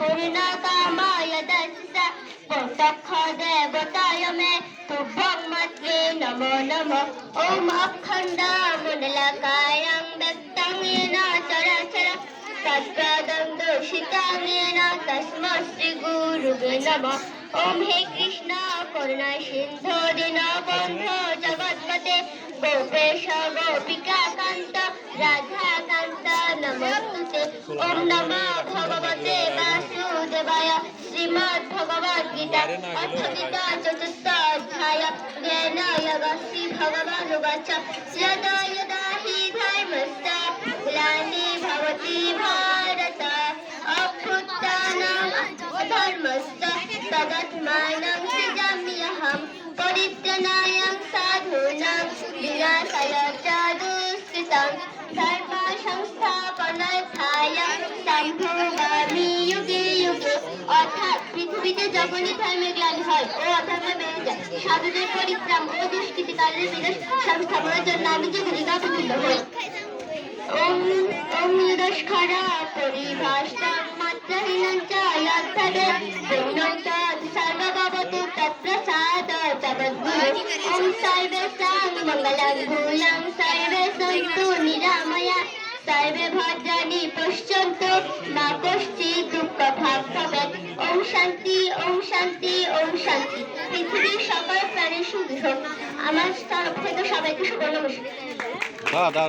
पूर्णकामाय दस्सा प्रत्यक्ष देवताय मे तुभ्यं मत्वे नमो नमः ॐ अखण्डमण्डलाकारं व्यक्तं येन चराचरं तत्पदं दर्शितं येन तस्मै श्रीगुरुवे नमः ॐ हे कृष्ण करुणा सिन्धो दीनबन्धो जगत्पते गोपेश गोपिकान्त राधाकान्त नमोस्तुते ॐ नमो भगवते वासुदेवाय श्रीमद्भगवद्गीता अथ गीता चतुर्थोऽध्याय ज्ञान योगस्य भगवानुवाच यदा यदा हि धर्मस्य ग्लानिर्भवति भारत अभ्युत्थानम् अधर्मस्य तदात्मानं सृजाम्यहं परित्राणाय साधूनां विनाशाय च दुष्कृतां धर्मसंस्थापनार्थाय सम्भवामि युगे युगे অর্থাৎ পৃথিবীতে যখনই ধর্মের গ্লানি হয় ও অধর্ম বেড়ে যায় সাধুদের পরিত্রাণ ও দুষ্কৃতিকারীর বিনাশ সংস্থাপনের জন্য আমি যুগে যুগে অবতীর্ণ হই ॐ यदस्खरा परिभाषा मात्रहीनं च यद्धरे पूर्णं च सर्वभवतु तत्प्रसाद जगद्गुरु ॐ सर्वेषां मङ्गलं भूयं सर्वे सन्तु निरामया सर्वे भद्राणि पश्यन्तु मा कश्चित् दुःखभाग् भवेत् ॐ शान्ति ॐ शान्ति ॐ शान्ति পৃথিবীর সকল প্রাণী সুখী হোক আমার তরফ থেকে সবাইকে শুভ নমস্কার।